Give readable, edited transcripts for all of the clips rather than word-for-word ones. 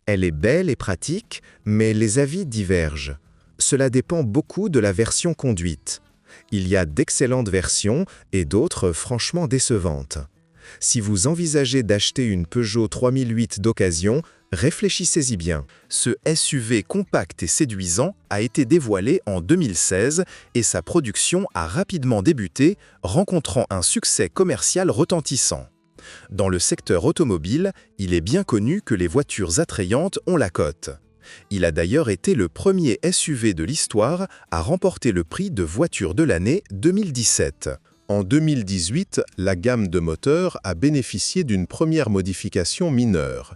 Elle est belle et pratique, mais les avis divergent. Cela dépend beaucoup de la version conduite. Il y a d'excellentes versions et d'autres franchement décevantes. Si vous envisagez d'acheter une Peugeot 3008 d'occasion, réfléchissez-y bien. Ce SUV compact et séduisant a été dévoilé en 2016 et sa production a rapidement débuté, rencontrant un succès commercial retentissant. Dans le secteur automobile, il est bien connu que les voitures attrayantes ont la cote. Il a d'ailleurs été le premier SUV de l'histoire à remporter le prix de voiture de l'année 2017. En 2018, la gamme de moteurs a bénéficié d'une première modification mineure.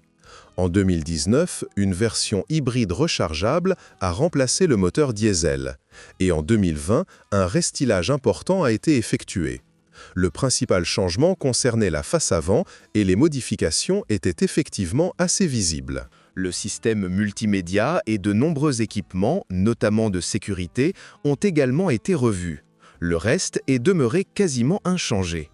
En 2019, une version hybride rechargeable a remplacé le moteur diesel. Et en 2020, un restylage important a été effectué. Le principal changement concernait la face avant et les modifications étaient effectivement assez visibles. Le système multimédia et de nombreux équipements, notamment de sécurité, ont également été revus. Le reste est demeuré quasiment inchangé.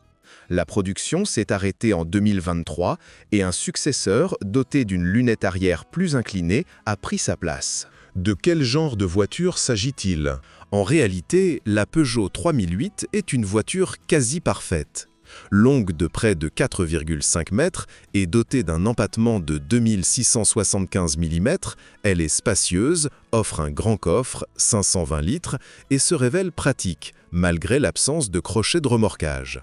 La production s'est arrêtée en 2023 et un successeur doté d'une lunette arrière plus inclinée a pris sa place. De quel genre de voiture s'agit-il ? En réalité, la Peugeot 3008 est une voiture quasi parfaite. Longue de près de 4,5 mètres et dotée d'un empattement de 2675 mm, elle est spacieuse, offre un grand coffre, 520 litres, et se révèle pratique, malgré l'absence de crochet de remorquage.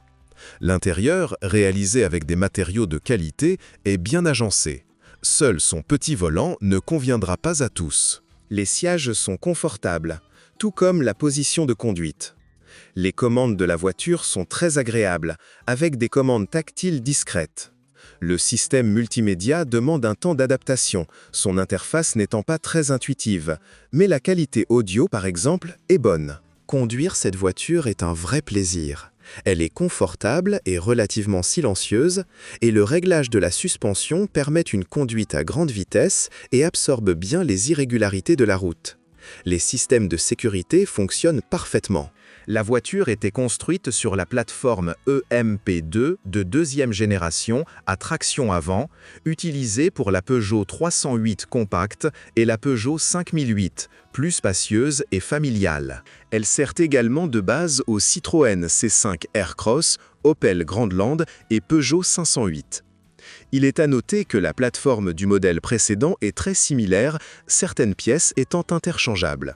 L'intérieur, réalisé avec des matériaux de qualité, est bien agencé. Seul son petit volant ne conviendra pas à tous. Les sièges sont confortables, tout comme la position de conduite. Les commandes de la voiture sont très agréables, avec des commandes tactiles discrètes. Le système multimédia demande un temps d'adaptation, son interface n'étant pas très intuitive, mais la qualité audio, par exemple, est bonne. Conduire cette voiture est un vrai plaisir. Elle est confortable et relativement silencieuse, et le réglage de la suspension permet une conduite à grande vitesse et absorbe bien les irrégularités de la route. Les systèmes de sécurité fonctionnent parfaitement. La voiture était construite sur la plateforme EMP2 de deuxième génération à traction avant, utilisée pour la Peugeot 308 Compact et la Peugeot 5008, plus spacieuse et familiale. Elle sert également de base aux Citroën C5 Aircross, Opel Grandland et Peugeot 508. Il est à noter que la plateforme du modèle précédent est très similaire, certaines pièces étant interchangeables.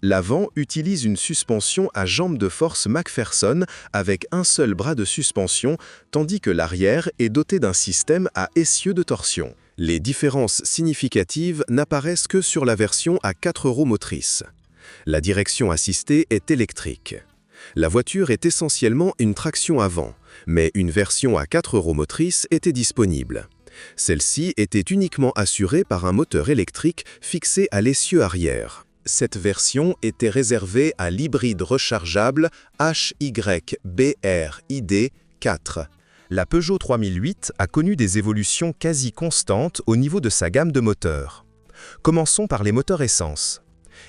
L'avant utilise une suspension à jambes de force McPherson avec un seul bras de suspension, tandis que l'arrière est doté d'un système à essieu de torsion. Les différences significatives n'apparaissent que sur la version à 4 roues motrices. La direction assistée est électrique. La voiture est essentiellement une traction avant, mais une version à 4 roues motrices était disponible. Celle-ci était uniquement assurée par un moteur électrique fixé à l'essieu arrière. Cette version était réservée à l'hybride rechargeable HYBR-ID 4. La Peugeot 3008 a connu des évolutions quasi constantes au niveau de sa gamme de moteurs. Commençons par les moteurs essence.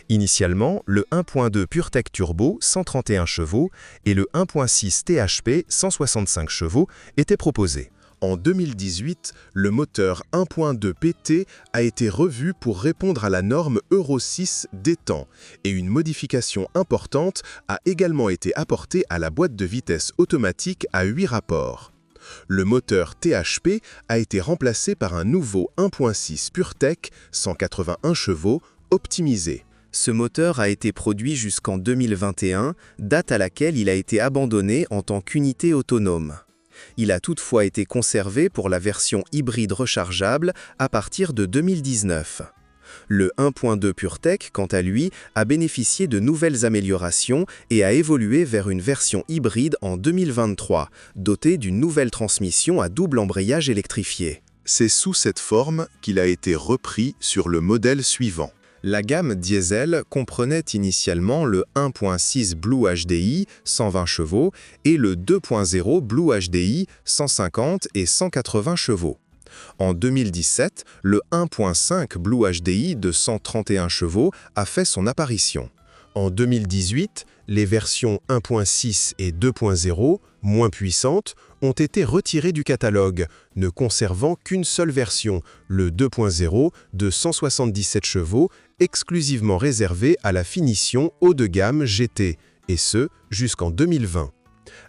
Initialement, le 1.2 PureTech Turbo 131 chevaux et le 1.6 THP 165 chevaux étaient proposés. En 2018, le moteur 1.2 PT a été revu pour répondre à la norme Euro 6 des temps et une modification importante a également été apportée à la boîte de vitesse automatique à 8 rapports. Le moteur THP a été remplacé par un nouveau 1.6 PureTech 181 chevaux optimisé. Ce moteur a été produit jusqu'en 2021, date à laquelle il a été abandonné en tant qu'unité autonome. Il a toutefois été conservé pour la version hybride rechargeable à partir de 2019. Le 1.2 PureTech, quant à lui, a bénéficié de nouvelles améliorations et a évolué vers une version hybride en 2023, dotée d'une nouvelle transmission à double embrayage électrifié. C'est sous cette forme qu'il a été repris sur le modèle suivant. La gamme diesel comprenait initialement le 1.6 Blue HDI 120 chevaux et le 2.0 Blue HDI 150 et 180 chevaux. En 2017, le 1.5 Blue HDI de 131 chevaux a fait son apparition. En 2018, les versions 1.6 et 2.0, moins puissantes, ont été retirés du catalogue, ne conservant qu'une seule version, le 2.0 de 177 chevaux, exclusivement réservé à la finition haut de gamme GT, et ce, jusqu'en 2020.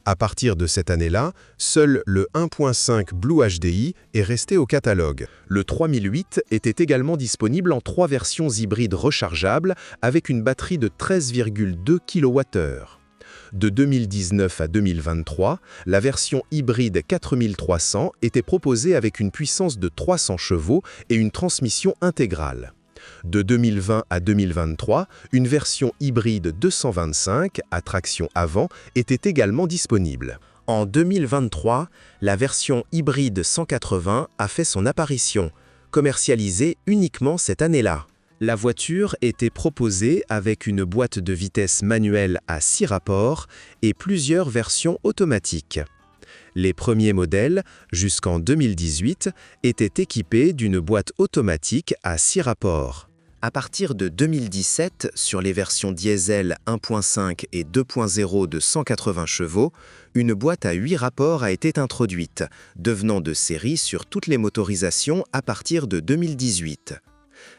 À partir de cette année-là, seul le 1.5 Blue HDI est resté au catalogue. Le 3008 était également disponible en 3 versions hybrides rechargeables avec une batterie de 13,2 kWh. De 2019 à 2023, la version hybride 4300 était proposée avec une puissance de 300 chevaux et une transmission intégrale. De 2020 à 2023, une version hybride 225 à traction avant était également disponible. En 2023, la version hybride 180 a fait son apparition, commercialisée uniquement cette année-là. La voiture était proposée avec une boîte de vitesse manuelle à 6 rapports et plusieurs versions automatiques. Les premiers modèles, jusqu'en 2018, étaient équipés d'une boîte automatique à 6 rapports. À partir de 2017, sur les versions diesel 1.5 et 2.0 de 180 chevaux, une boîte à 8 rapports a été introduite, devenant de série sur toutes les motorisations à partir de 2018.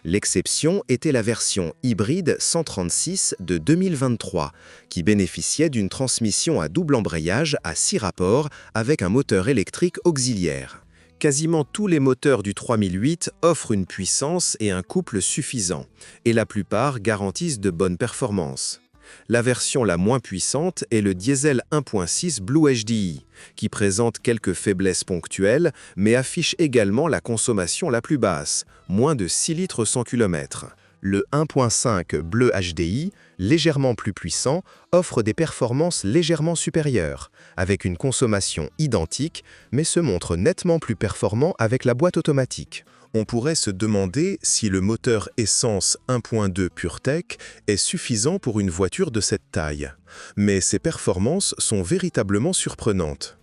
L'exception était la version hybride 136 de 2023, qui bénéficiait d'une transmission à double embrayage à 6 rapports avec un moteur électrique auxiliaire. Quasiment tous les moteurs du 3008 offrent une puissance et un couple suffisants, et la plupart garantissent de bonnes performances. La version la moins puissante est le diesel 1.6 Blue HDI, qui présente quelques faiblesses ponctuelles, mais affiche également la consommation la plus basse, moins de 6 litres 100 km. Le 1.5 Bleu HDI, légèrement plus puissant, offre des performances légèrement supérieures, avec une consommation identique, mais se montre nettement plus performant avec la boîte automatique. On pourrait se demander si le moteur essence 1.2 PureTech est suffisant pour une voiture de cette taille. Mais ses performances sont véritablement surprenantes.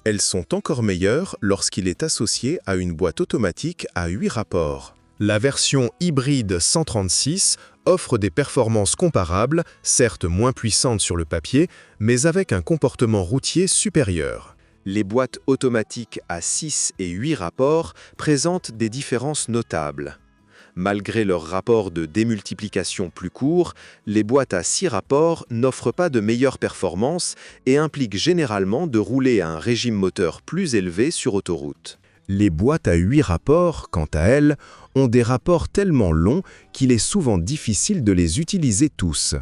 Elles sont encore meilleures lorsqu'il est associé à une boîte automatique à 8 rapports. La version hybride 136 offre des performances comparables, certes moins puissantes sur le papier, mais avec un comportement routier supérieur. Les boîtes automatiques à 6 et 8 rapports présentent des différences notables. Malgré leur rapport de démultiplication plus court, les boîtes à 6 rapports n'offrent pas de meilleures performances et impliquent généralement de rouler à un régime moteur plus élevé sur autoroute. Les boîtes à 8 rapports, quant à elles, ont des rapports tellement longs qu'il est souvent difficile de les utiliser tous.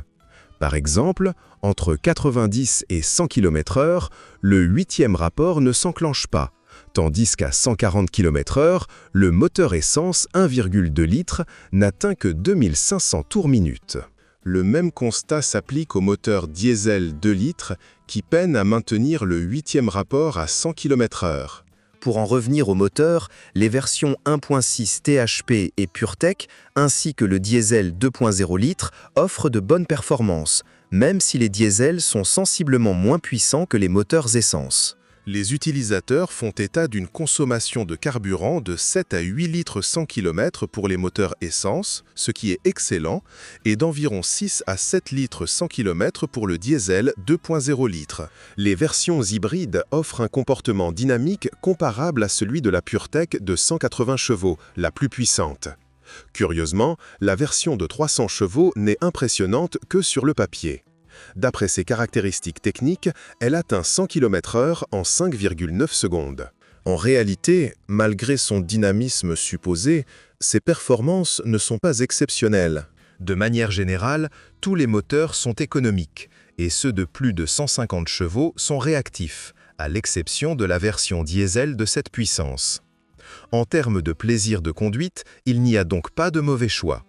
Par exemple, entre 90 et 100 km/h, le 8e rapport ne s'enclenche pas, tandis qu'à 140 km/h, le moteur essence 1,2 litres n'atteint que 2500 tours minute. Le même constat s'applique au moteur diesel 2 litres qui peine à maintenir le 8e rapport à 100 km/h. Pour en revenir au moteur, les versions 1.6 THP et PureTech, ainsi que le diesel 2.0 litres, offrent de bonnes performances, même si les diesels sont sensiblement moins puissants que les moteurs essence. Les utilisateurs font état d'une consommation de carburant de 7 à 8 litres 100 km pour les moteurs essence, ce qui est excellent, et d'environ 6 à 7 litres 100 km pour le diesel 2.0 litres. Les versions hybrides offrent un comportement dynamique comparable à celui de la PureTech de 180 chevaux, la plus puissante. Curieusement, la version de 300 chevaux n'est impressionnante que sur le papier. D'après ses caractéristiques techniques, elle atteint 100 km/h en 5,9 secondes. En réalité, malgré son dynamisme supposé, ses performances ne sont pas exceptionnelles. De manière générale, tous les moteurs sont économiques, et ceux de plus de 150 chevaux sont réactifs, à l'exception de la version diesel de cette puissance. En termes de plaisir de conduite, il n'y a donc pas de mauvais choix.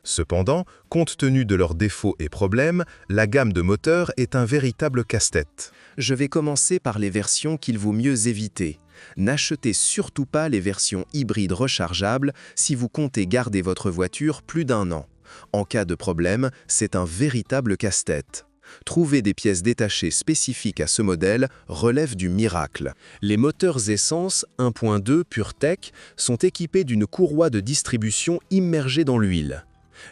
Cependant, compte tenu de leurs défauts et problèmes, la gamme de moteurs est un véritable casse-tête. Je vais commencer par les versions qu'il vaut mieux éviter. N'achetez surtout pas les versions hybrides rechargeables si vous comptez garder votre voiture plus d'1 an. En cas de problème, c'est un véritable casse-tête. Trouver des pièces détachées spécifiques à ce modèle relève du miracle. Les moteurs essence 1.2 PureTech sont équipés d'une courroie de distribution immergée dans l'huile.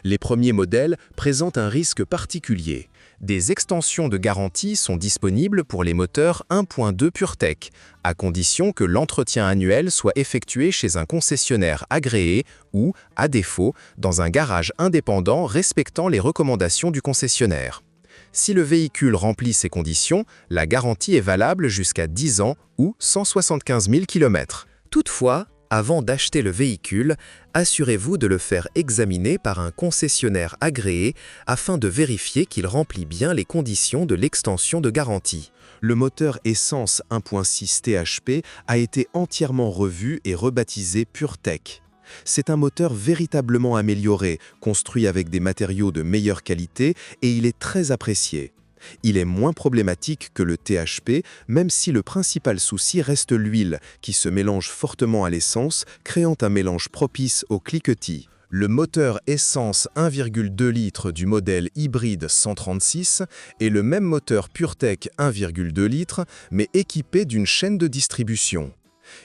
Les premiers modèles présentent un risque particulier. Des extensions de garantie sont disponibles pour les moteurs 1.2 PureTech, à condition que l'entretien annuel soit effectué chez un concessionnaire agréé ou, à défaut, dans un garage indépendant respectant les recommandations du concessionnaire. Si le véhicule remplit ces conditions, la garantie est valable jusqu'à 10 ans ou 175 000 km. Toutefois, avant d'acheter le véhicule, assurez-vous de le faire examiner par un concessionnaire agréé afin de vérifier qu'il remplit bien les conditions de l'extension de garantie. Le moteur essence 1.6 THP a été entièrement revu et rebaptisé PureTech. C'est un moteur véritablement amélioré, construit avec des matériaux de meilleure qualité et il est très apprécié. Il est moins problématique que le THP, même si le principal souci reste l'huile, qui se mélange fortement à l'essence, créant un mélange propice au cliquetis. Le moteur essence 1,2 litres du modèle hybride 136 est le même moteur PureTech 1,2 litres, mais équipé d'une chaîne de distribution.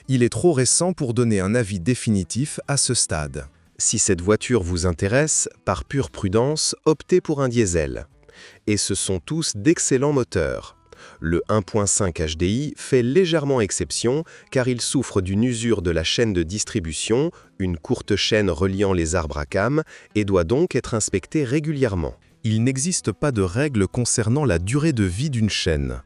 Il est trop récent pour donner un avis définitif à ce stade. Si cette voiture vous intéresse, par pure prudence, optez pour un diesel. Et ce sont tous d'excellents moteurs. Le 1.5 HDI fait légèrement exception car il souffre d'une usure de la chaîne de distribution, une courte chaîne reliant les arbres à cames, et doit donc être inspecté régulièrement. Il n'existe pas de règle concernant la durée de vie d'une chaîne.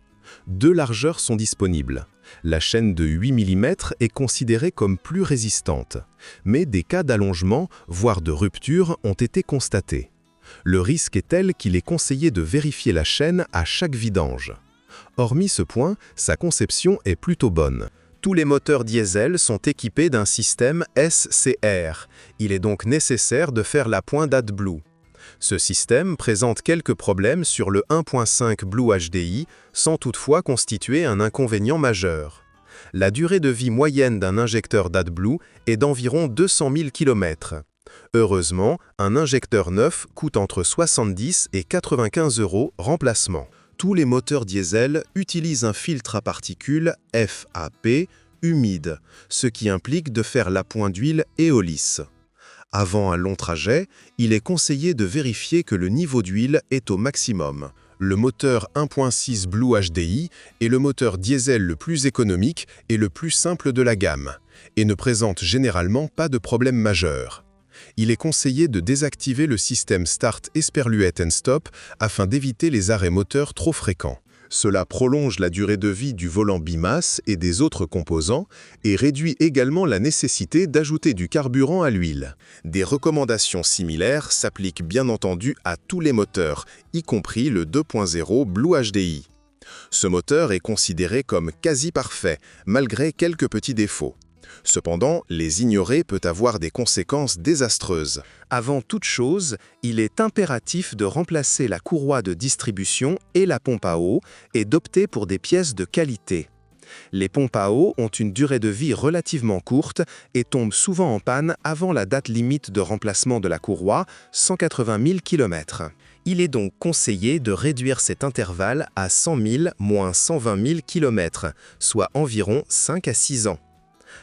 2 largeurs sont disponibles. La chaîne de 8 mm est considérée comme plus résistante, mais des cas d'allongement, voire de rupture, ont été constatés. Le risque est tel qu'il est conseillé de vérifier la chaîne à chaque vidange. Hormis ce point, sa conception est plutôt bonne. Tous les moteurs diesel sont équipés d'un système SCR. Il est donc nécessaire de faire la pointe d'AdBlue. Ce système présente quelques problèmes sur le 1.5 Blue HDI, sans toutefois constituer un inconvénient majeur. La durée de vie moyenne d'un injecteur d'AdBlue est d'environ 200 000 km. Heureusement, un injecteur neuf coûte entre 70 et 95 € remplacement. Tous les moteurs diesel utilisent un filtre à particules FAP humide, ce qui implique de faire l'appoint d'huile éolisse. Avant un long trajet, il est conseillé de vérifier que le niveau d'huile est au maximum. Le moteur 1.6 Blue HDI est le moteur diesel le plus économique et le plus simple de la gamme, et ne présente généralement pas de problème majeur. Il est conseillé de désactiver le système Start Esperluette and Stop afin d'éviter les arrêts moteurs trop fréquents. Cela prolonge la durée de vie du volant bimasse et des autres composants et réduit également la nécessité d'ajouter du carburant à l'huile. Des recommandations similaires s'appliquent bien entendu à tous les moteurs, y compris le 2.0 Blue HDI. Ce moteur est considéré comme quasi parfait, malgré quelques petits défauts. Cependant, les ignorer peut avoir des conséquences désastreuses. Avant toute chose, il est impératif de remplacer la courroie de distribution et la pompe à eau et d'opter pour des pièces de qualité. Les pompes à eau ont une durée de vie relativement courte et tombent souvent en panne avant la date limite de remplacement de la courroie, 180 000 km. Il est donc conseillé de réduire cet intervalle à 100 000 moins 120 000 km, soit environ 5 à 6 ans.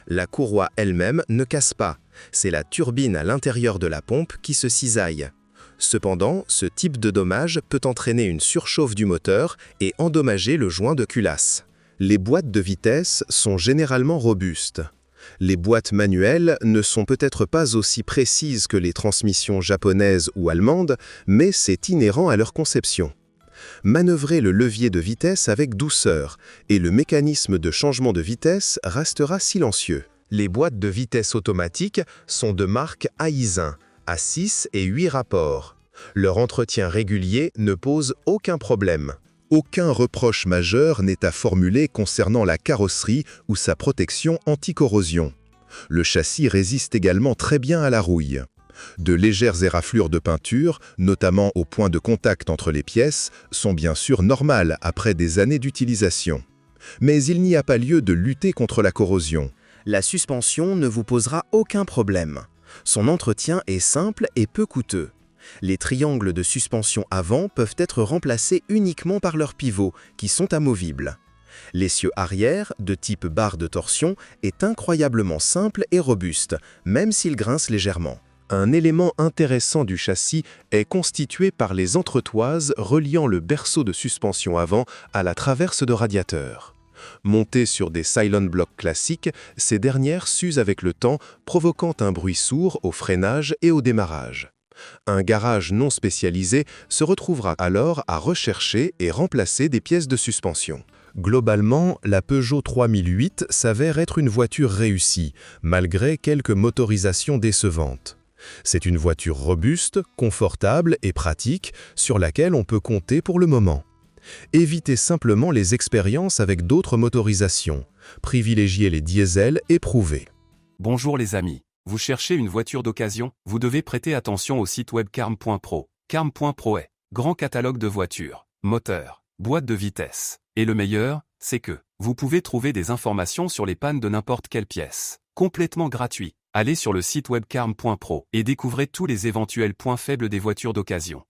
La courroie elle-même ne casse pas, c'est la turbine à l'intérieur de la pompe qui se cisaille. Cependant, ce type de dommage peut entraîner une surchauffe du moteur et endommager le joint de culasse. Les boîtes de vitesse sont généralement robustes. Les boîtes manuelles ne sont peut-être pas aussi précises que les transmissions japonaises ou allemandes, mais c'est inhérent à leur conception. Manœuvrez le levier de vitesse avec douceur et le mécanisme de changement de vitesse restera silencieux. Les boîtes de vitesse automatiques sont de marque Aisin, à 6 et 8 rapports. Leur entretien régulier ne pose aucun problème. Aucun reproche majeur n'est à formuler concernant la carrosserie ou sa protection anti-corrosion. Le châssis résiste également très bien à la rouille. De légères éraflures de peinture, notamment au point de contact entre les pièces, sont bien sûr normales après des années d'utilisation. Mais il n'y a pas lieu de lutter contre la corrosion. La suspension ne vous posera aucun problème. Son entretien est simple et peu coûteux. Les triangles de suspension avant peuvent être remplacés uniquement par leurs pivots, qui sont amovibles. L'essieu arrière, de type barre de torsion, est incroyablement simple et robuste, même s'il grince légèrement. Un élément intéressant du châssis est constitué par les entretoises reliant le berceau de suspension avant à la traverse de radiateur. Montées sur des Cylon blocks classiques, ces dernières s'usent avec le temps, provoquant un bruit sourd au freinage et au démarrage. Un garage non spécialisé se retrouvera alors à rechercher et remplacer des pièces de suspension. Globalement, la Peugeot 3008 s'avère être une voiture réussie, malgré quelques motorisations décevantes. C'est une voiture robuste, confortable et pratique, sur laquelle on peut compter pour le moment. Évitez simplement les expériences avec d'autres motorisations. Privilégiez les diesels éprouvés. Bonjour les amis. Vous cherchez une voiture d'occasion? Vous devez prêter attention au site web carm.pro. Carm.pro est grand catalogue de voitures, moteurs, boîtes de vitesse. Et le meilleur, c'est que vous pouvez trouver des informations sur les pannes de n'importe quelle pièce. Complètement gratuit. Allez sur le site web carm.pro et découvrez tous les éventuels points faibles des voitures d'occasion.